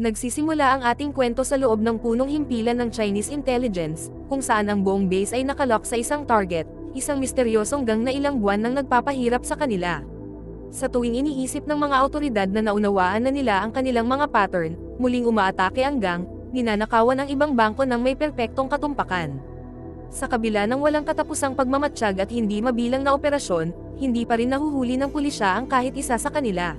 Nagsisimula ang ating kwento sa loob ng punong himpilan ng Chinese intelligence, kung saan ang buong base ay nakalock sa isang target, isang misteryosong gang na ilang buwan nang nagpapahirap sa kanila. Sa tuwing iniisip ng mga awtoridad na naunawaan na nila ang kanilang mga pattern, muling umaatake ang gang, ninanakawan ang ibang bangko ng may perpektong katumpakan. Sa kabila ng walang katapusang pagmamatsyag at hindi mabilang na operasyon, hindi pa rin nahuhuli ng pulisya ang kahit isa sa kanila.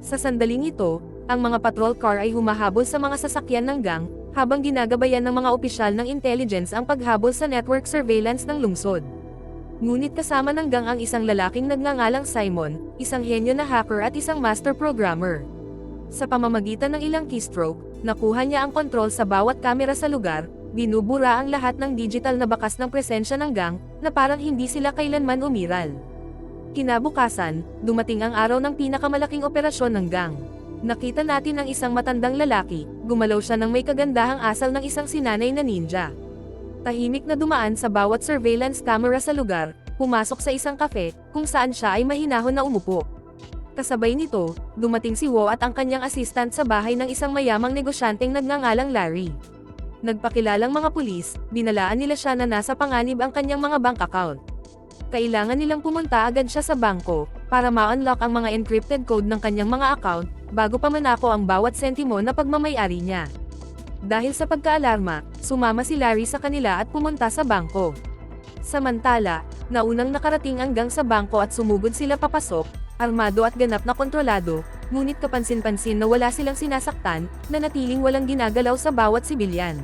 Sa sandaling ito, ang mga patrol car ay humahabol sa mga sasakyan ng gang, habang ginagabayan ng mga opisyal ng intelligence ang paghabol sa network surveillance ng lungsod. Ngunit kasama ng gang ang isang lalaking nagngangalang Simon, isang henyo na hacker at isang master programmer. Sa pamamagitan ng ilang keystroke, nakuha niya ang kontrol sa bawat kamera sa lugar, binubura ang lahat ng digital na bakas ng presensya ng gang, na parang hindi sila kailanman umiral. Kinabukasan, dumating ang araw ng pinakamalaking operasyon ng gang. Nakita natin ang isang matandang lalaki, gumalaw siya ng may kagandahang asal ng isang sinanay na ninja. Tahimik na dumaan sa bawat surveillance camera sa lugar, pumasok sa isang kafe, kung saan siya ay mahinahon na umupo. Kasabay nito, dumating si Wo at ang kanyang assistant sa bahay ng isang mayamang negosyanteng nagngangalang Larry. Nagpakilalang mga pulis, binalaan nila siya na nasa panganib ang kanyang mga bank account. Kailangan nilang pumunta agad siya sa bangko, para ma-unlock ang mga encrypted code ng kanyang mga account, bago pa manako ang bawat sentimo na pagmamayari niya. Dahil sa pagkaalarma, sumama si Larry sa kanila at pumunta sa bangko. Samantala, naunang nakarating ang gang sa bangko at sumugod sila papasok, armado at ganap na kontrolado, ngunit kapansin-pansin na wala silang sinasaktan, na natiling walang ginagalaw sa bawat sibilyan.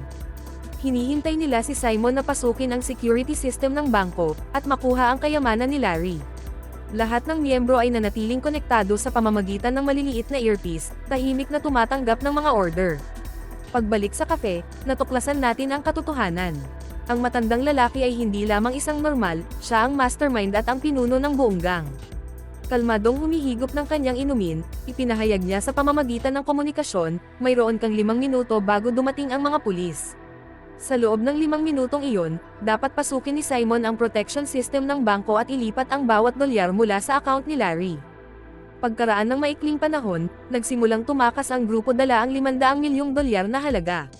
Hinihintay nila si Simon na pasukin ang security system ng bangko, at makuha ang kayamanan ni Larry. Lahat ng miyembro ay nanatiling konektado sa pamamagitan ng maliliit na earpiece, tahimik na tumatanggap ng mga order. Pagbalik sa kafe, natuklasan natin ang katotohanan. Ang matandang lalaki ay hindi lamang isang normal, siya ang mastermind at ang pinuno ng buong gang. Kalmadong humihigop ng kanyang inumin, ipinahayag niya sa pamamagitan ng komunikasyon, mayroon kang 5 minuto bago dumating ang mga pulis. Sa loob ng 5 minutong iyon, dapat pasukin ni Simon ang protection system ng bangko at ilipat ang bawat dolyar mula sa account ni Larry. Pagkaraan ng maikling panahon, nagsimulang tumakas ang grupo dala ang 500 milyong dolyar na halaga.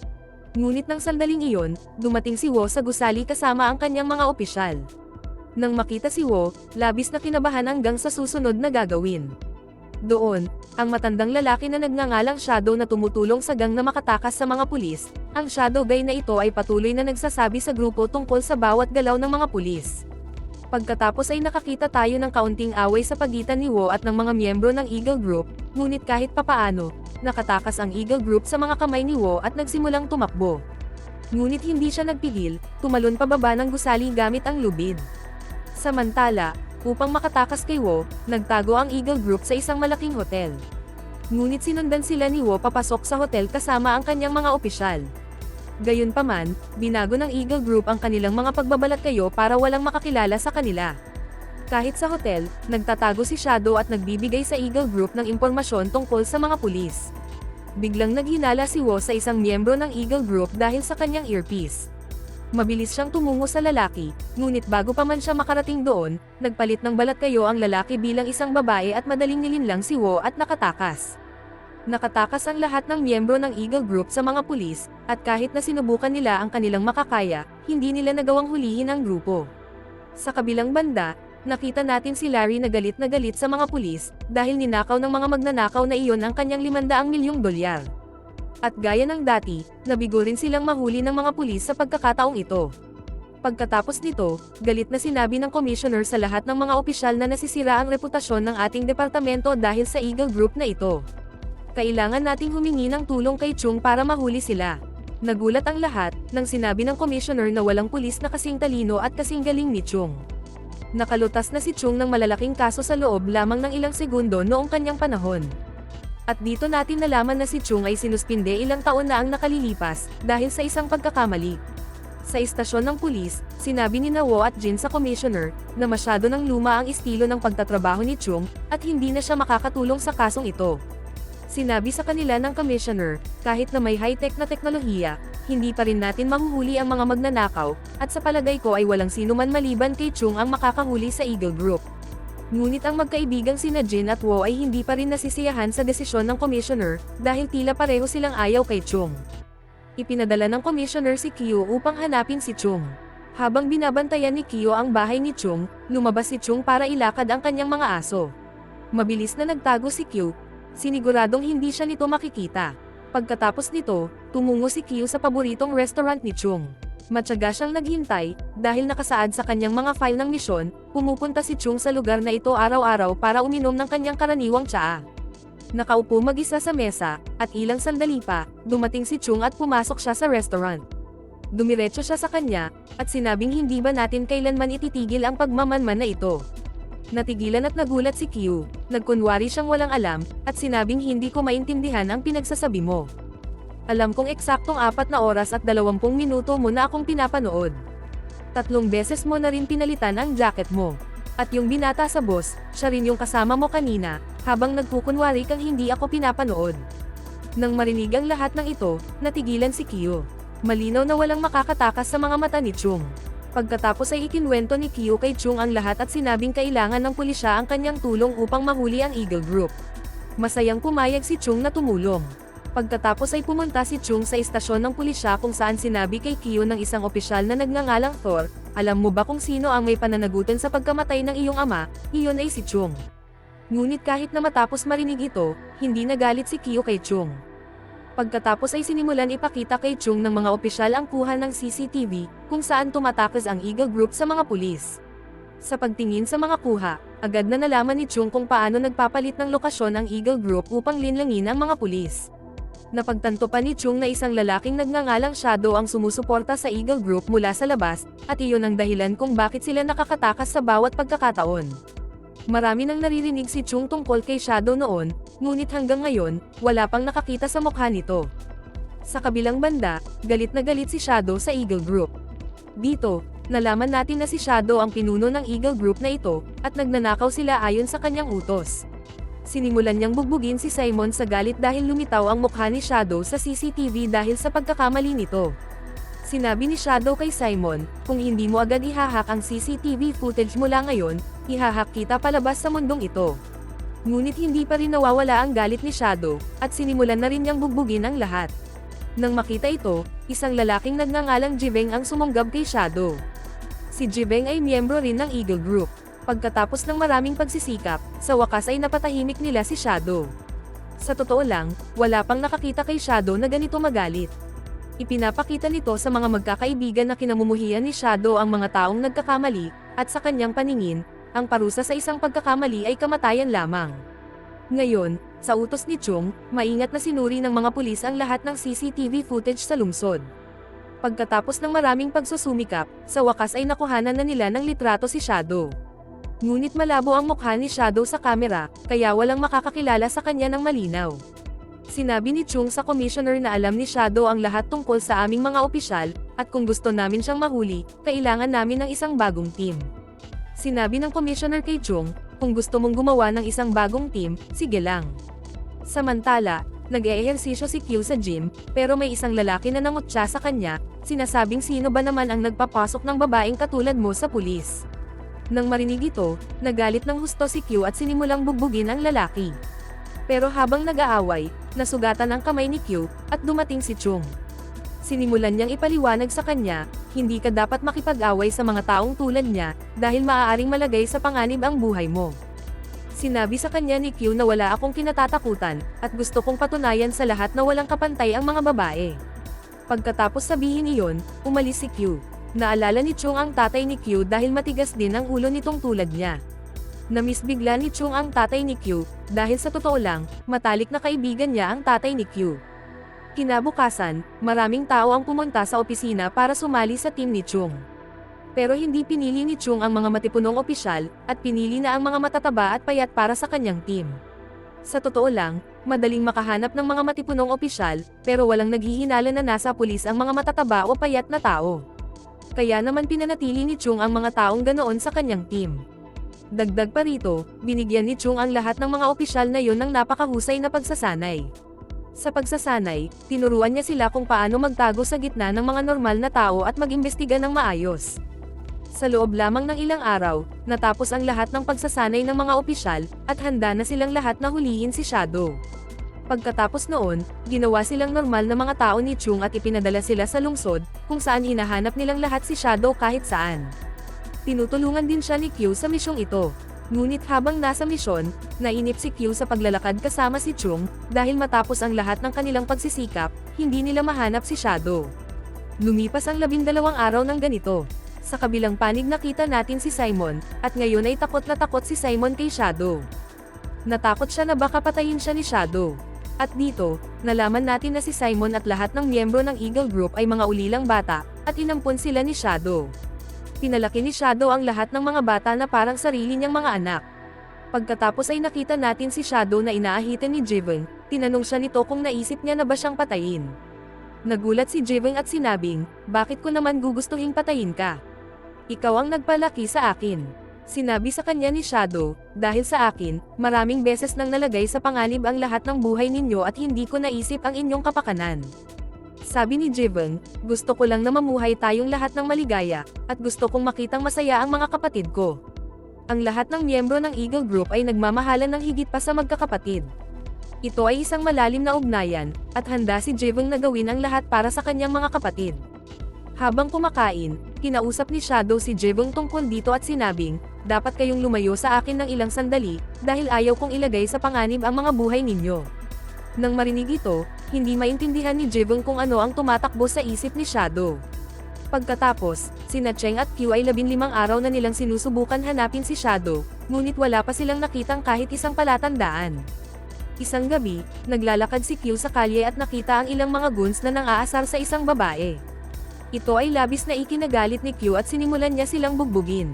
Ngunit ng sandaling iyon, dumating si Wo sa gusali kasama ang kanyang mga opisyal. Nang makita si Wo, labis na kinabahan ang gang sa susunod na gagawin. Doon, ang matandang lalaki na nagngangalang Shadow na tumutulong sa gang na makatakas sa mga pulis, ang Shadow guy na ito ay patuloy na nagsasabi sa grupo tungkol sa bawat galaw ng mga pulis. Pagkatapos ay nakakita tayo ng kaunting away sa pagitan ni Wo at ng mga miyembro ng Eagle Group, ngunit kahit papaano, nakatakas ang Eagle Group sa mga kamay ni Wo at nagsimulang tumakbo. Ngunit hindi siya nagpigil, tumalon pababa ng gusali gamit ang lubid. Samantala, upang makatakas kay Wo, nagtago ang Eagle Group sa isang malaking hotel. Ngunit sinundan sila ni Wo papasok sa hotel kasama ang kanyang mga opisyal. Gayunpaman, binago ng Eagle Group ang kanilang mga pagbabalakayo para walang makakilala sa kanila. Kahit sa hotel, nagtatago si Shadow at nagbibigay sa Eagle Group ng impormasyon tungkol sa mga pulis. Biglang naghinala si Wo sa isang miyembro ng Eagle Group dahil sa kanyang earpiece. Mabilis siyang tumungo sa lalaki, ngunit bago pa man siya makarating doon, nagpalit ng balatkayo ang lalaki bilang isang babae at madaling nilinlang si Wo at nakatakas. Nakatakas ang lahat ng miyembro ng Eagle Group sa mga pulis, at kahit na sinubukan nila ang kanilang makakaya, hindi nila nagawang hulihin ang grupo. Sa kabilang banda, nakita natin si Larry na galit sa mga pulis, dahil ninakaw ng mga magnanakaw na iyon ang kanyang 500 milyong dolyar. At gaya ng dati, nabigo rin silang mahuli ng mga pulis sa pagkakataong ito. Pagkatapos nito, galit na sinabi ng commissioner sa lahat ng mga opisyal na nasisira ang reputasyon ng ating departamento dahil sa Eagle Group na ito. Kailangan nating humingi ng tulong kay Chung para mahuli sila. Nagulat ang lahat, nang sinabi ng commissioner na walang pulis na kasing talino at kasing galing ni Chung. Nakalutas na si Chung ng malalaking kaso sa loob lamang ng ilang segundo noong kanyang panahon. At dito natin nalaman na si Chung ay sinuspinde ilang taon na ang nakalilipas, dahil sa isang pagkakamali. Sa istasyon ng pulis, sinabi ni Wo at Jin sa commissioner, na masyado ng luma ang estilo ng pagtatrabaho ni Chung, at hindi na siya makakatulong sa kasong ito. Sinabi sa kanila ng commissioner, kahit na may high-tech na teknolohiya, hindi pa rin natin mahuhuli ang mga magnanakaw, at sa palagay ko ay walang sino man maliban kay Chung ang makakahuli sa Eagle Group. Ngunit ang magkaibigang sina Jin at Wo ay hindi pa rin nasisiyahan sa desisyon ng commissioner, dahil tila pareho silang ayaw kay Chung. Ipinadala ng commissioner si Kyo upang hanapin si Chung. Habang binabantayan ni Kyo ang bahay ni Chung, lumabas si Chung para ilakad ang kanyang mga aso. Mabilis na nagtago si Kyo, siniguradong hindi siya nito makikita. Pagkatapos nito, tumungo si Kyo sa paboritong restaurant ni Chung. Matyaga siyang naghintay, dahil nakasaad sa kanyang mga file ng misyon, pumupunta si Chung sa lugar na ito araw-araw para uminom ng kanyang karaniwang tsaa. Nakaupo mag-isa sa mesa, at ilang sandali pa, dumating si Chung at pumasok siya sa restaurant. Dumiretso siya sa kanya, at sinabing hindi ba natin kailanman ititigil ang pagmamanman na ito. Natigilan at nagulat si Kyo, nagkunwari siyang walang alam, at sinabing hindi ko maintindihan ang pinagsasabi mo. Alam kong eksaktong 4 na oras at 20 minuto mo na akong pinapanood. 3 beses mo na rin pinalitan ang jacket mo. At yung binata sa boss, siya rin yung kasama mo kanina, habang nagkukunwari kang hindi ako pinapanood. Nang marinig ang lahat ng ito, natigilan si Kyo. Malinaw na walang makakatakas sa mga mata ni Chung. Pagkatapos ay ikinwento ni Kyo kay Chung ang lahat at sinabing kailangan ng pulisya ang kanyang tulong upang mahuli ang Eagle Group. Masayang pumayag si Chung na tumulong. Pagkatapos ay pumunta si Chung sa istasyon ng pulisya kung saan sinabi kay Kyo ng isang opisyal na nagngangalang Thor, alam mo ba kung sino ang may pananagutan sa pagkamatay ng iyong ama? Iyon ay si Chung. Ngunit kahit na matapos marinig ito, hindi nagalit si Kyo kay Chung. Pagkatapos ay sinimulan ipakita kay Chung ng mga opisyal ang kuha ng CCTV, kung saan tumatakas ang Eagle Group sa mga pulis. Sa pagtingin sa mga kuha, agad na nalaman ni Chung kung paano nagpapalit ng lokasyon ang Eagle Group upang linlangin ang mga pulis. Napagtanto pa ni Chung na isang lalaking nagngangalang Shadow ang sumusuporta sa Eagle Group mula sa labas, at iyon ang dahilan kung bakit sila nakakatakas sa bawat pagkakataon. Marami nang naririnig si Chung tungkol kay Shadow noon, ngunit hanggang ngayon, wala pang nakakita sa mukha nito. Sa kabilang banda, galit na galit si Shadow sa Eagle Group. Dito, nalaman natin na si Shadow ang pinuno ng Eagle Group na ito, at nagnanakaw sila ayon sa kanyang utos. Sinimulan niyang bugbugin si Simon sa galit dahil lumitaw ang mukha ni Shadow sa CCTV dahil sa pagkakamali nito. Sinabi ni Shadow kay Simon, kung hindi mo agad ihahak ang CCTV footage mula ngayon, ihahak kita palabas sa mundong ito. Ngunit hindi pa rin nawawala ang galit ni Shadow, at sinimulan na rin niyang bugbugin ang lahat. Nang makita ito, isang lalaking nagngangalang Jibeng ang sumunggab kay Shadow. Si Jibeng ay miyembro rin ng Eagle Group. Pagkatapos ng maraming pagsisikap, sa wakas ay napatahimik nila si Shadow. Sa totoo lang, wala pang nakakita kay Shadow na ganito magalit. Ipinapakita nito sa mga magkakaibigan na kinamumuhian ni Shadow ang mga taong nagkakamali, at sa kanyang paningin, ang parusa sa isang pagkakamali ay kamatayan lamang. Ngayon, sa utos ni Chung, maingat na sinuri ng mga pulis ang lahat ng CCTV footage sa lungsod. Pagkatapos ng maraming pagsusumikap, sa wakas ay nakuhanan na nila ng litrato si Shadow. Ngunit malabo ang mukha ni Shadow sa kamera, kaya walang makakakilala sa kanya ng malinaw. Sinabi ni Chung sa commissioner na alam ni Shadow ang lahat tungkol sa aming mga opisyal, at kung gusto namin siyang mahuli, kailangan namin ng isang bagong team. Sinabi ng commissioner kay Chung, kung gusto mong gumawa ng isang bagong team, sige lang. Samantala, nag-eehersisyo si Kyo sa gym, pero may isang lalaki na nangutya sa kanya, sinasabing sino ba naman ang nagpapasok ng babaeng katulad mo sa pulis. Nang marinig ito, nagalit ng husto si Kyo at sinimulang bugbugin ang lalaki. Pero habang nag-aaway, nasugatan ang kamay ni Kyo, at dumating si Chung. Sinimulan niyang ipaliwanag sa kanya, hindi ka dapat makipag-away sa mga taong tulad niya, dahil maaaring malagay sa panganib ang buhay mo. Sinabi sa kanya ni Kyo na wala akong kinatatakutan, at gusto kong patunayan sa lahat na walang kapantay ang mga babae. Pagkatapos sabihin iyon, umalis si Kyo. Naalala ni Chung ang tatay ni Kyo dahil matigas din ang ulo nitong tulad niya. Namiss bigla ni Chung ang tatay ni Kyo, dahil sa totoo lang, matalik na kaibigan niya ang tatay ni Kyo. Kinabukasan, maraming tao ang pumunta sa opisina para sumali sa team ni Chung. Pero hindi pinili ni Chung ang mga matipunong opisyal, at pinili na ang mga matataba at payat para sa kanyang team. Sa totoo lang, madaling makahanap ng mga matipunong opisyal, pero walang naghihinala na nasa pulis ang mga matataba o payat na tao. Kaya naman pinanatili ni Chung ang mga taong ganoon sa kanyang team. Dagdag pa rito, binigyan ni Chung ang lahat ng mga opisyal na yon ng napakahusay na pagsasanay. Sa pagsasanay, tinuruan niya sila kung paano magtago sa gitna ng mga normal na tao at mag-imbestiga ng maayos. Sa loob lamang ng ilang araw, natapos ang lahat ng pagsasanay ng mga opisyal, at handa na silang lahat na hulihin si Shadow. Pagkatapos noon, ginawa silang normal na mga tao ni Chung at ipinadala sila sa lungsod, kung saan hinahanap nilang lahat si Shadow kahit saan. Tinutulungan din siya ni Q sa misyong ito. Ngunit habang nasa misyon, nainip si Q sa paglalakad kasama si Chung, dahil matapos ang lahat ng kanilang pagsisikap, hindi nila mahanap si Shadow. Lumipas ang 12 araw ng ganito. Sa kabilang panig nakita natin si Simon, at ngayon ay takot na takot si Simon kay Shadow. Natakot siya na baka patayin siya ni Shadow. At dito, nalaman natin na si Simon at lahat ng miyembro ng Eagle Group ay mga ulilang bata, at inampon sila ni Shadow. Pinalaki ni Shadow ang lahat ng mga bata na parang sarili niyang mga anak. Pagkatapos ay nakita natin si Shadow na inaahitan ni Jiven, tinanong siya nito kung naisip niya na ba siyang patayin. Nagulat si Jiven at sinabing, bakit ko naman gugustuhin patayin ka? Ikaw ang nagpalaki sa akin. Sinabi sa kanya ni Shadow, dahil sa akin, maraming beses nang nalagay sa panganib ang lahat ng buhay ninyo at hindi ko naisip ang inyong kapakanan. Sabi ni Jiven, gusto ko lang na mamuhay tayong lahat ng maligaya, at gusto kong makitang masaya ang mga kapatid ko. Ang lahat ng miyembro ng Eagle Group ay nagmamahalan ng higit pa sa magkakapatid. Ito ay isang malalim na ugnayan, at handa si Jiven na gawin ang lahat para sa kanyang mga kapatid. Habang kumakain, kinausap ni Shadow si Jiven tungkol dito at sinabing, dapat kayong lumayo sa akin ng ilang sandali, dahil ayaw kong ilagay sa panganib ang mga buhay ninyo. Nang marinig ito, hindi maintindihan ni Jiven kung ano ang tumatakbo sa isip ni Shadow. Pagkatapos, sina Cheng at Q ay 15 araw na nilang sinusubukan hanapin si Shadow, ngunit wala pa silang nakitang kahit isang palatandaan. Isang gabi, naglalakad si Q sa kalye at nakita ang ilang mga goons na nang-aasar sa isang babae. Ito ay labis na ikinagalit ni Q at sinimulan niya silang bugbugin.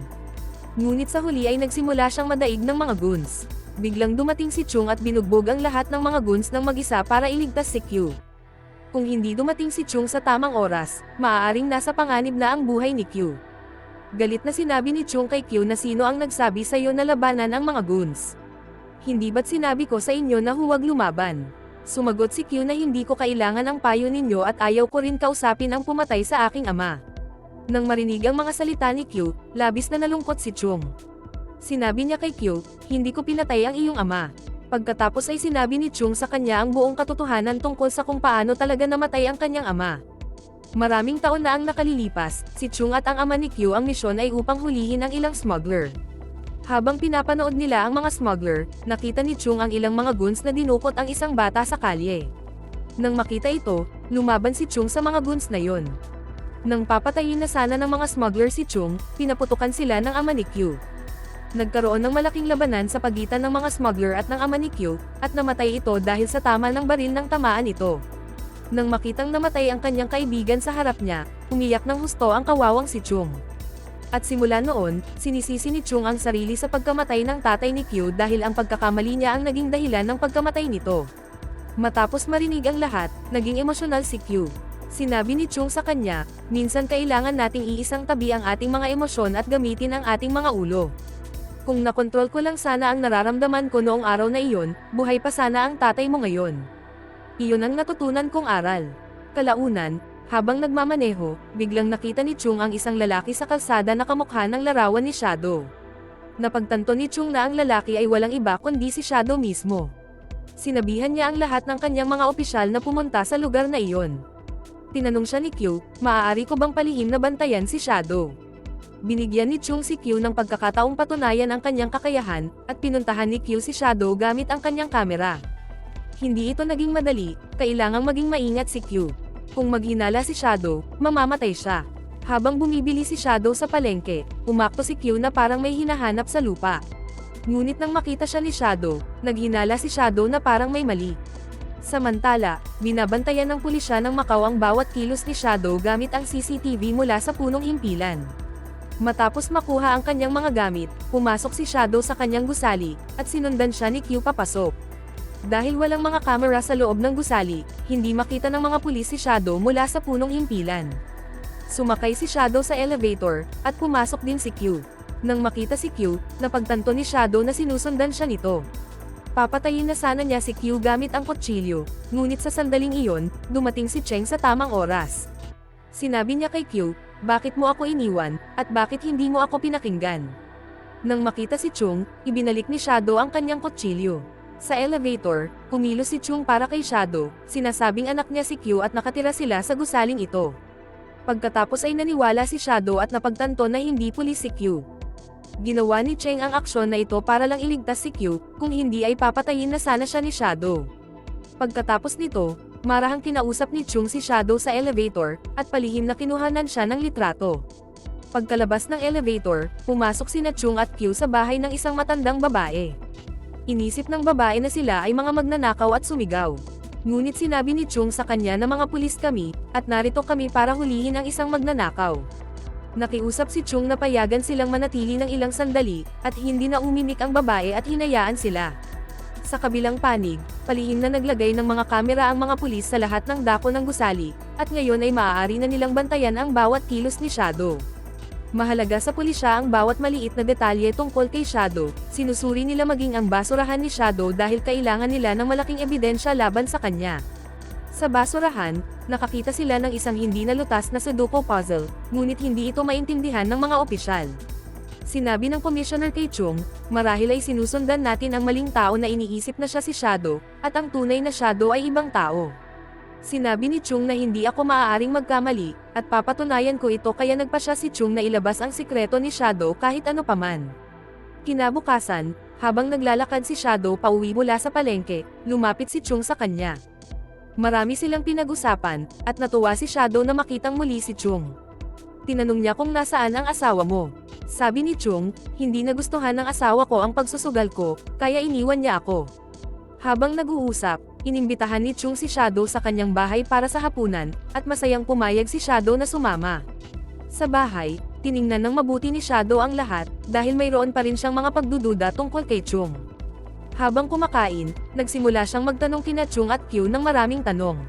Ngunit sa huli ay nagsimula siyang madaig ng mga goons. Biglang dumating si Chung at binugbog ang lahat ng mga goons ng mag-isa para iligtas si Q. Kung hindi dumating si Chung sa tamang oras, maaaring nasa panganib na ang buhay ni Q. Galit na sinabi ni Chung kay Q na sino ang nagsabi sa iyo na labanan ang mga goons. Hindi ba't sinabi ko sa inyo na huwag lumaban? Sumagot si Q na hindi ko kailangan ang payo ninyo at ayaw ko rin kausapin ang pumatay sa aking ama. Nang marinig ang mga salita ni Q, labis na nalungkot si Chung. Sinabi niya kay Q, hindi ko pinatay ang iyong ama. Pagkatapos ay sinabi ni Chung sa kanya ang buong katotohanan tungkol sa kung paano talaga namatay ang kanyang ama. Maraming taon na ang nakalilipas, si Chung at ang ama ni Q ang misyon ay upang hulihin ang ilang smuggler. Habang pinapanood nila ang mga smuggler, nakita ni Chung ang ilang mga goons na dinukot ang isang bata sa kalye. Nang makita ito, lumaban si Chung sa mga goons na yon. Nang papatayin na sana ng mga smuggler si Chung, pinaputukan sila ng ama ni Q. Nagkaroon ng malaking labanan sa pagitan ng mga smuggler at ng ama ni Q, at namatay ito dahil sa tama ng baril ng tamaan ito. Nang makitang namatay ang kanyang kaibigan sa harap niya, umiyak ng husto ang kawawang si Chung. At simula noon, sinisisi ni Chung ang sarili sa pagkamatay ng tatay ni Q dahil ang pagkakamali niya ang naging dahilan ng pagkamatay nito. Matapos marinig ang lahat, naging emosyonal si Q. Sinabi ni Chung sa kanya, minsan kailangan nating iisang tabi ang ating mga emosyon at gamitin ang ating mga ulo. Kung nakontrol ko lang sana ang nararamdaman ko noong araw na iyon, buhay pa sana ang tatay mo ngayon. Iyon ang natutunan kong aral. Kalaunan, habang nagmamaneho, biglang nakita ni Chung ang isang lalaki sa kalsada na kamukha ng larawan ni Shadow. Napagtanto ni Chung na ang lalaki ay walang iba kundi si Shadow mismo. Sinabihan niya ang lahat ng kanyang mga opisyal na pumunta sa lugar na iyon. Tinanong siya ni Q, maaari ko bang palihim na bantayan si Shadow? Binigyan ni Chung si Q ng pagkakataong patunayan ang kanyang kakayahan, at pinuntahan ni Q si Shadow gamit ang kanyang kamera. Hindi ito naging madali, kailangang maging maingat si Q. Kung maghinala si Shadow, mamamatay siya. Habang bumibili si Shadow sa palengke, umakto si Q na parang may hinahanap sa lupa. Ngunit nang makita siya ni Shadow, naghinala si Shadow na parang may mali. Samantala, binabantayan ng pulisya ng Macau ang bawat kilos ni Shadow gamit ang CCTV mula sa punong himpilan. Matapos makuha ang kanyang mga gamit, pumasok si Shadow sa kanyang gusali, at sinundan siya ni Q papasok. Dahil walang mga kamera sa loob ng gusali, hindi makita ng mga pulis si Shadow mula sa punong himpilan. Sumakay si Shadow sa elevator, at pumasok din si Q. Nang makita si Q, napagtanto ni Shadow na sinusundan siya nito. Papatayin na sana niya si Q gamit ang kutsilyo, ngunit sa sandaling iyon, dumating si Cheng sa tamang oras. Sinabi niya kay Q, Bakit mo ako iniwan, at bakit hindi mo ako pinakinggan? Nang makita si Chung, ibinalik ni Shadow ang kanyang kutsilyo. Sa elevator, kumilos si Chung para kay Shadow, sinasabing anak niya si Q at nakatira sila sa gusaling ito. Pagkatapos ay naniwala si Shadow at napagtanto na hindi pulis si Q. Ginawa ni Cheng ang aksyon na ito para lang iligtas si Q, kung hindi ay papatayin na sana siya ni Shadow. Pagkatapos nito, marahang kinausap ni Chung si Shadow sa elevator, at palihim na kinuhanan siya ng litrato. Pagkalabas ng elevator, pumasok sina Chung at Q sa bahay ng isang matandang babae. Inisip ng babae na sila ay mga magnanakaw at sumigaw. Ngunit sinabi ni Chung sa kanya na mga pulis kami, at narito kami para hulihin ang isang magnanakaw. Nakiusap si Chung na payagan silang manatili ng ilang sandali, at hindi na umimik ang babae at hinayaan sila. Sa kabilang panig, palihim na naglagay ng mga kamera ang mga pulis sa lahat ng dako ng gusali, at ngayon ay maaari na nilang bantayan ang bawat kilos ni Shadow. Mahalaga sa pulisya ang bawat maliit na detalye tungkol kay Shadow, sinusuri nila maging ang basurahan ni Shadow dahil kailangan nila ng malaking ebidensya laban sa kanya. Sa basurahan, nakakita sila ng isang hindi nalutas na Sudoku puzzle, ngunit hindi ito maintindihan ng mga opisyal. Sinabi ng commissioner kay Chung, marahil ay sinusundan natin ang maling tao na iniisip na siya si Shadow, at ang tunay na Shadow ay ibang tao. Sinabi ni Chung na hindi ako maaaring magkamali, at papatunayan ko ito kaya nagpa siya si Chung na ilabas ang sikreto ni Shadow kahit ano paman. Kinabukasan, habang naglalakad si Shadow pauwi mula sa palengke, lumapit si Chung sa kanya. Marami silang pinag-usapan, at natuwa si Shadow na makitang muli si Chung. Tinanong niya kung nasaan ang asawa mo. Sabi ni Chung, hindi nagustuhan ng asawa ko ang pagsusugal ko, kaya iniwan niya ako. Habang nag-uusap, inimbitahan ni Chung si Shadow sa kanyang bahay para sa hapunan, at masayang pumayag si Shadow na sumama. Sa bahay, tiningnan ng mabuti ni Shadow ang lahat, dahil mayroon pa rin siyang mga pagdududa tungkol kay Chung. Habang kumakain, nagsimula siyang magtanong kina Chung at Q ng maraming tanong.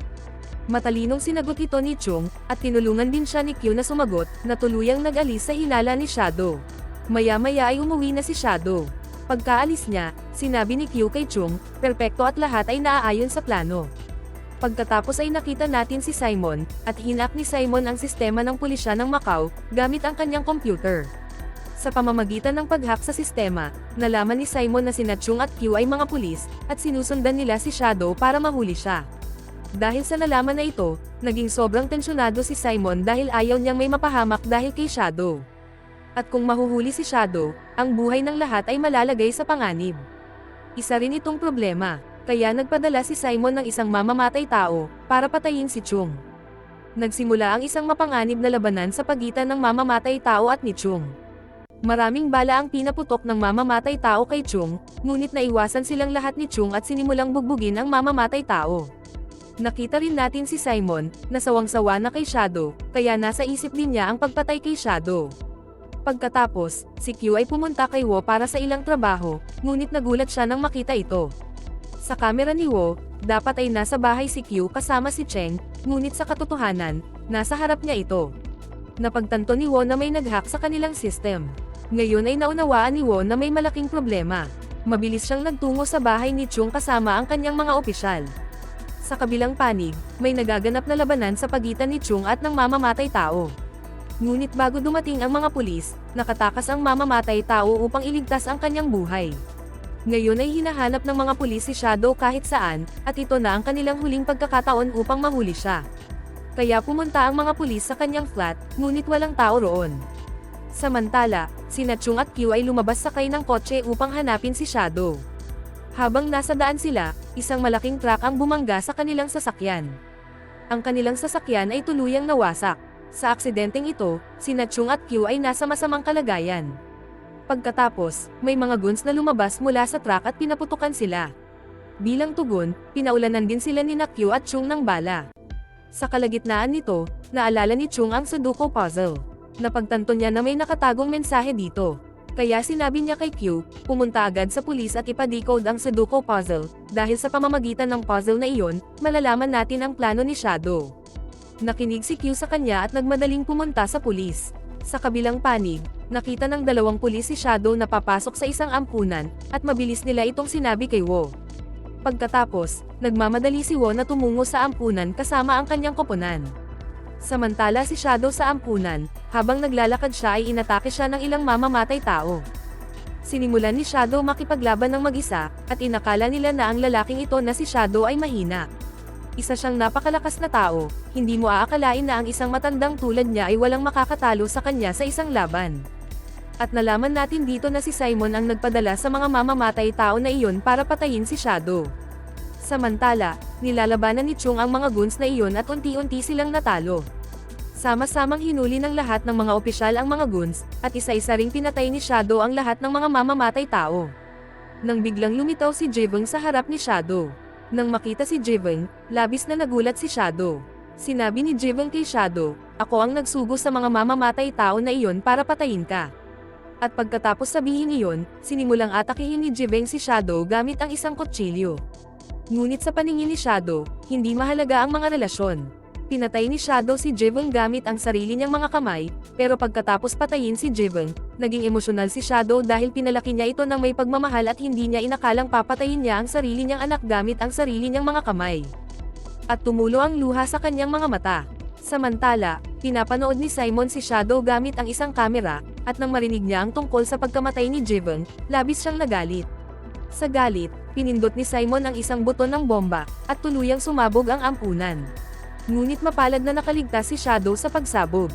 Matalinong sinagot ito ni Chung, at tinulungan din siya ni Q na sumagot, na tuluyang nag-alis sa hinala ni Shadow. Maya-maya ay umuwi na si Shadow. Pagkaalis niya, sinabi ni Q kay Chung, perpekto at lahat ay naaayon sa plano. Pagkatapos ay nakita natin si Simon, at hinak ni Simon ang sistema ng pulisya ng Macau, gamit ang kanyang computer. Sa pamamagitan ng pag-hack sa sistema, nalaman ni Simon na sina Chung at Q ay mga pulis, at sinusundan nila si Shadow para mahuli siya. Dahil sa nalaman na ito, naging sobrang tensyonado si Simon dahil ayaw niyang may mapahamak dahil kay Shadow. At kung mahuhuli si Shadow, ang buhay ng lahat ay malalagay sa panganib. Isa rin itong problema, kaya nagpadala si Simon ng isang mamamatay tao, para patayin si Chung. Nagsimula ang isang mapanganib na labanan sa pagitan ng mamamatay tao at ni Chung. Maraming bala ang pinaputok ng mamamatay tao kay Chung, ngunit naiwasan silang lahat ni Chung at sinimulang bugbugin ang mamamatay tao. Nakita rin natin si Simon, na sawang-sawa na kay Shadow, kaya nasa isip din niya ang pagpatay kay Shadow. Pagkatapos, si Q ay pumunta kay Wo para sa ilang trabaho, ngunit nagulat siya nang makita ito. Sa kamera ni Wo, dapat ay nasa bahay si Q kasama si Cheng, ngunit sa katotohanan, nasa harap niya ito. Napagtanto ni Wo na may nag-hack sa kanilang system. Ngayon ay naunawaan ni Wo na may malaking problema. Mabilis siyang nagtungo sa bahay ni Chung kasama ang kanyang mga opisyal. Sa kabilang panig, may nagaganap na labanan sa pagitan ni Chung at ng mamamatay tao. Ngunit bago dumating ang mga pulis, nakatakas ang mamamatay tao upang iligtas ang kanyang buhay. Ngayon ay hinahanap ng mga pulis si Shadow kahit saan, at ito na ang kanilang huling pagkakataon upang mahuli siya. Kaya pumunta ang mga pulis sa kanyang flat, ngunit walang tao roon. Samantala, sina Chung at Q ay lumabas sakay ng kotse upang hanapin si Shadow. Habang nasa daan sila, isang malaking truck ang bumangga sa kanilang sasakyan. Ang kanilang sasakyan ay tuluyang nawasak. Sa aksidenteng ito, sina Chung at Q ay nasa masamang kalagayan. Pagkatapos, may mga guns na lumabas mula sa truck at pinaputukan sila. Bilang tugon, pinaulanan din sila ni Q at Chung ng bala. Sa kalagitnaan nito, naalala ni Chung ang Sudoku puzzle. Napagtanto niya na may nakatagong mensahe dito. Kaya sinabi niya kay Q, pumunta agad sa pulis at ipa-decode ang Sudoku puzzle, dahil sa pamamagitan ng puzzle na iyon, malalaman natin ang plano ni Shadow. Nakinig si Q sa kanya at nagmadaling pumunta sa pulis. Sa kabilang panig, nakita ng dalawang pulis si Shadow na papasok sa isang ampunan, at mabilis nila itong sinabi kay Wo. Pagkatapos, nagmamadali si Wo na tumungo sa ampunan kasama ang kanyang koponan. Samantala si Shadow sa ampunan, habang naglalakad siya ay inatake siya ng ilang mamamatay tao. Sinimulan ni Shadow makipaglaban ng mag-isa, at inakala nila na ang lalaking ito na si Shadow ay mahina. Isa siyang napakalakas na tao, hindi mo aakalain na ang isang matandang tulad niya ay walang makakatalo sa kanya sa isang laban. At nalaman natin dito na si Simon ang nagpadala sa mga mamamatay tao na iyon para patayin si Shadow. Samantala, nilalabanan ni Chung ang mga goons na iyon at unti-unti silang natalo. Sama-samang hinuli ng lahat ng mga opisyal ang mga goons, at isa-isa ring pinatay ni Shadow ang lahat ng mga mamamatay tao. Nang biglang lumitaw si Jiveng sa harap ni Shadow. Nang makita si Jiveng, labis na nagulat si Shadow. Sinabi ni Jiveng kay Shadow, "Ako ang nagsugo sa mga mamamatay tao na iyon para patayin ka." At pagkatapos sabihin iyon, sinimulang atakihin ni Jiveng si Shadow gamit ang isang kutsilyo. Ngunit sa paningin ni Shadow, hindi mahalaga ang mga relasyon. Pinatay ni Shadow si Jiveng gamit ang sarili niyang mga kamay, pero pagkatapos patayin si Jiveng, naging emosyonal si Shadow dahil pinalaki niya ito ng may pagmamahal at hindi niya inakalang papatayin niya ang sarili niyang anak gamit ang sarili niyang mga kamay. At tumulo ang luha sa kanyang mga mata. Samantala, pinapanood ni Simon si Shadow gamit ang isang kamera, at nang marinig niya ang tungkol sa pagkamatay ni Jiveng, labis siyang nagalit. Sa galit, pinindot ni Simon ang isang buton ng bomba, at tuluyang sumabog ang ampunan. Ngunit mapalad na nakaligtas si Shadow sa pagsabog.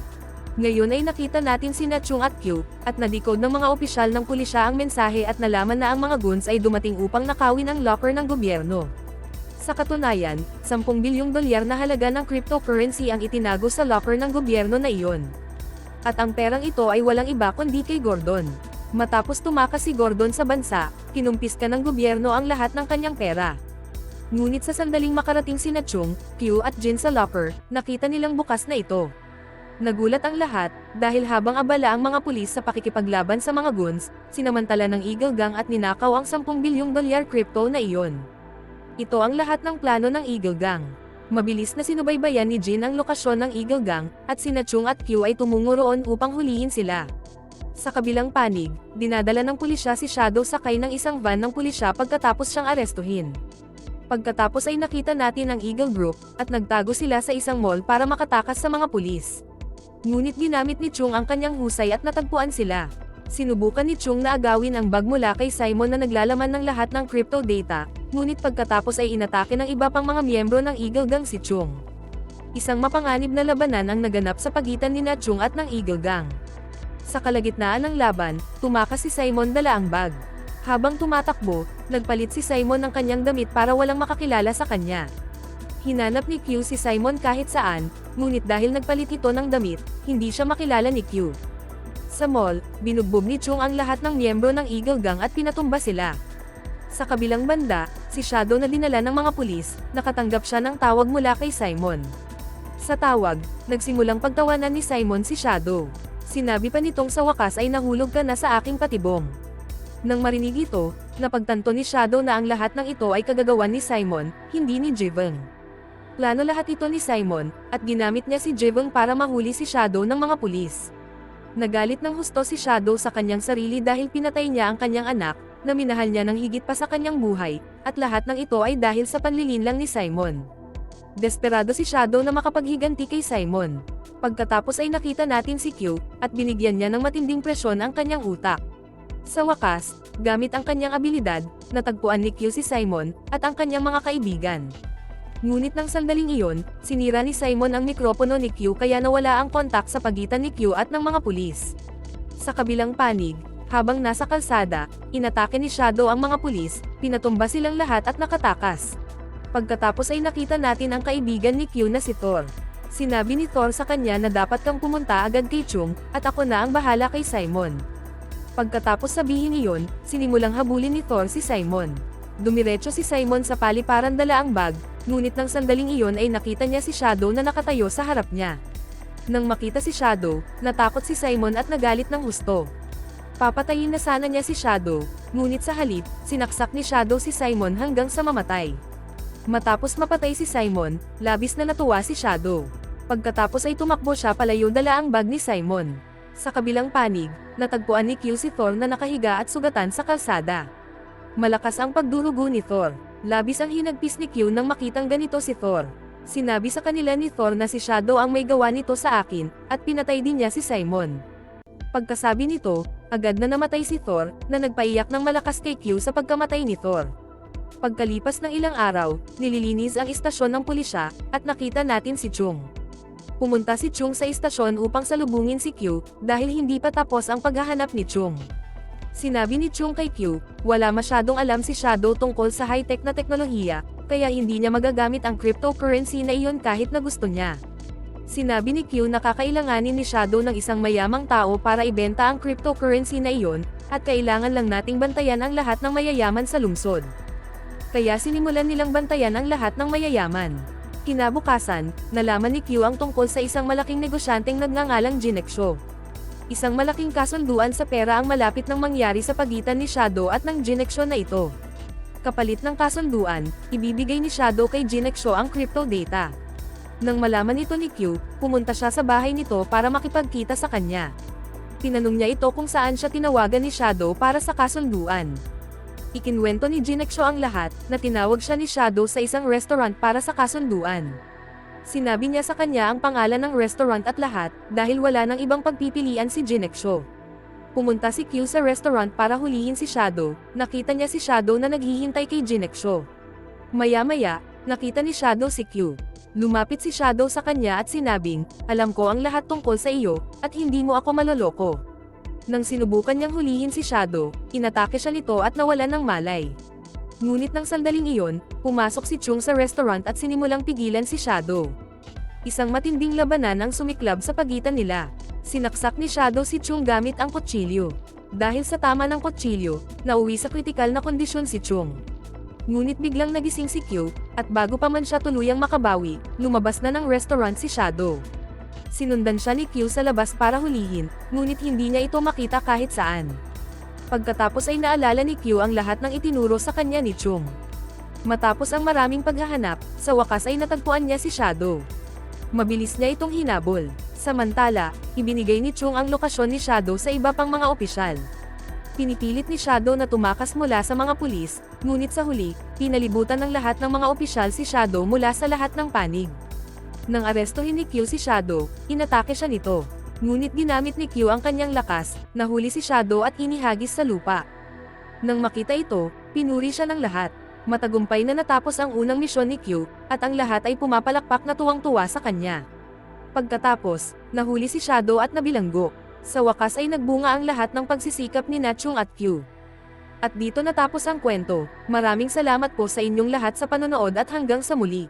Ngayon ay nakita natin sina Chung at Q, at nadecode ng mga opisyal ng pulisya ang mensahe at nalaman na ang mga goons ay dumating upang nakawin ang locker ng gobyerno. Sa katunayan, 10 bilyong dolyar na halaga ng cryptocurrency ang itinago sa locker ng gobyerno na iyon. At ang perang ito ay walang iba kundi kay Gordon. Matapos tumakas si Gordon sa bansa, kinumpiska ng gobyerno ang lahat ng kanyang pera. Ngunit sa sandaling makarating sina Chung, Q at Jin sa locker, nakita nilang bukas na ito. Nagulat ang lahat, dahil habang abala ang mga pulis sa pakikipaglaban sa mga goons, sinamantala ng Eagle Gang at ninakaw ang 10 bilyong dolyar crypto na iyon. Ito ang lahat ng plano ng Eagle Gang. Mabilis na sinubaybayan ni Jin ang lokasyon ng Eagle Gang, at sina Chung at Q ay tumungo roon upang hulihin sila. Sa kabilang panig, dinadala ng pulisya si Shadow sakay ng isang van ng pulisya pagkatapos siyang arestuhin. Pagkatapos ay nakita natin ang Eagle Group, at nagtago sila sa isang mall para makatakas sa mga pulis. Ngunit ginamit ni Chung ang kanyang husay at natagpuan sila. Sinubukan ni Chung na agawin ang bag mula kay Simon na naglalaman ng lahat ng crypto data, ngunit pagkatapos ay inatake ng iba pang mga miyembro ng Eagle Gang si Chung. Isang mapanganib na labanan ang naganap sa pagitan ni Chung at ng Eagle Gang. Sa kalagitnaan ng laban, tumakas si Simon dala ang bag. Habang tumatakbo, nagpalit si Simon ng kanyang damit para walang makakilala sa kanya. Hinanap ni Q si Simon kahit saan, ngunit dahil nagpalit ito ng damit, hindi siya makilala ni Q. Sa mall, binugbog ni Chung ang lahat ng miyembro ng Eagle Gang at pinatumba sila. Sa kabilang banda, si Shadow na dinala ng mga pulis, nakatanggap siya ng tawag mula kay Simon. Sa tawag, nagsimulang pagtawanan ni Simon si Shadow. Sinabi pa nitong sa wakas ay nahulog ka na sa aking patibong. Nang marinig ito, napagtanto ni Shadow na ang lahat ng ito ay kagagawan ni Simon, hindi ni Jiveng. Plano lahat ito ni Simon, at ginamit niya si Jiveng para mahuli si Shadow ng mga pulis. Nagalit ng husto si Shadow sa kanyang sarili dahil pinatay niya ang kanyang anak, na minahal niya ng higit pa sa kanyang buhay, at lahat ng ito ay dahil sa panlilinlang ni Simon. Desperado si Shadow na makapaghiganti kay Simon. Pagkatapos ay nakita natin si Q, at binigyan niya ng matinding presyon ang kanyang utak. Sa wakas, gamit ang kanyang abilidad, natagpuan ni Q si Simon, at ang kanyang mga kaibigan. Ngunit nang sandaling iyon, sinira ni Simon ang mikropono ni Q kaya nawala ang kontak sa pagitan ni Q at ng mga pulis. Sa kabilang panig, habang nasa kalsada, inatake ni Shadow ang mga pulis, pinatumba silang lahat at nakatakas. Pagkatapos ay nakita natin ang kaibigan ni Q na si Thor. Sinabi ni Thor sa kanya na dapat kang pumunta agad kay Chung, at ako na ang bahala kay Simon. Pagkatapos sabihin iyon, sinimulang habulin ni Thor si Simon. Dumiretso si Simon sa paliparan dala ang bag, ngunit nang sandaling iyon ay nakita niya si Shadow na nakatayo sa harap niya. Nang makita si Shadow, natakot si Simon at nagalit ng husto. Papatayin na sana niya si Shadow, ngunit sa halip, sinaksak ni Shadow si Simon hanggang sa mamatay. Matapos mapatay si Simon, labis na natuwa si Shadow. Pagkatapos ay tumakbo siya palayo dala ang bag ni Simon. Sa kabilang panig, natagpuan ni Q si Thor na nakahiga at sugatan sa kalsada. Malakas ang pagdurugo ni Thor. Labis ang hinagpis ni Q nang makitang ganito si Thor. Sinabi sa kanila ni Thor na si Shadow ang may gawa nito sa akin, at pinatay din niya si Simon. Pagkasabi nito, agad na namatay si Thor, na nagpaiyak ng malakas kay Q sa pagkamatay ni Thor. Pagkalipas ng ilang araw, nililinis ang istasyon ng pulisya, at nakita natin si Chung. Pumunta si Chung sa istasyon upang salubungin si Q, dahil hindi pa tapos ang paghahanap ni Chung. Sinabi ni Chung kay Q, wala masyadong alam si Shadow tungkol sa high-tech na teknolohiya, kaya hindi niya magagamit ang cryptocurrency na iyon kahit na gusto niya. Sinabi ni Q na kakailanganin ni Shadow ng isang mayamang tao para ibenta ang cryptocurrency na iyon, at kailangan lang nating bantayan ang lahat ng mayayaman sa lungsod. Kaya sinimulan nilang bantayan ang lahat ng mayayaman. Kinabukasan, nalaman ni Q ang tungkol sa isang malaking negosyanteng nagngangalang Jinexo. Isang malaking kasunduan sa pera ang malapit nang mangyari sa pagitan ni Shadow at ng Jinexo na ito. Kapalit ng kasunduan, ibibigay ni Shadow kay Jinexo ang crypto data. Nang malaman ito ni Q, pumunta siya sa bahay nito para makipagkita sa kanya. Tinanong niya ito kung saan siya tinawagan ni Shadow para sa kasunduan. Ikinwento ni Jinexo ang lahat, na tinawag siya ni Shadow sa isang restaurant para sa kasunduan. Sinabi niya sa kanya ang pangalan ng restaurant at lahat, dahil wala nang ibang pagpipilian si Jinexo. Pumunta si Q sa restaurant para hulihin si Shadow, nakita niya si Shadow na naghihintay kay Jinexo. Maya-maya, nakita ni Shadow si Q. Lumapit si Shadow sa kanya at sinabing, alam ko ang lahat tungkol sa iyo, at hindi mo ako maloloko. Nang sinubukan niyang hulihin si Shadow, inatake siya nito at nawalan ng malay. Ngunit nang sandaling iyon, pumasok si Chung sa restaurant at sinimulang pigilan si Shadow. Isang matinding labanan ang sumiklab sa pagitan nila. Sinaksak ni Shadow si Chung gamit ang kutsilyo. Dahil sa tama ng kutsilyo, nauwi sa kritikal na kondisyon si Chung. Ngunit biglang nagising si Q, at bago pa man siya tuluyang makabawi, lumabas na ng restaurant si Shadow. Sinundan siya ni Q sa labas para hulihin, ngunit hindi niya ito makita kahit saan. Pagkatapos ay naalala ni Q ang lahat ng itinuro sa kanya ni Chung. Matapos ang maraming paghahanap, sa wakas ay natagpuan niya si Shadow. Mabilis niya itong hinabol. Samantala, ibinigay ni Chung ang lokasyon ni Shadow sa iba pang mga opisyal. Pinipilit ni Shadow na tumakas mula sa mga pulis, ngunit sa huli, pinalibutan ng lahat ng mga opisyal si Shadow mula sa lahat ng panig. Nang arestuhin ni Q si Shadow, inatake siya nito. Ngunit ginamit ni Q ang kanyang lakas, nahuli si Shadow at inihagis sa lupa. Nang makita ito, pinuri siya ng lahat. Matagumpay na natapos ang unang misyon ni Q, at ang lahat ay pumapalakpak na tuwang-tuwa sa kanya. Pagkatapos, nahuli si Shadow at nabilanggo. Sa wakas ay nagbunga ang lahat ng pagsisikap ni Chung at Q. At dito natapos ang kwento. Maraming salamat po sa inyong lahat sa panonood at hanggang sa muli.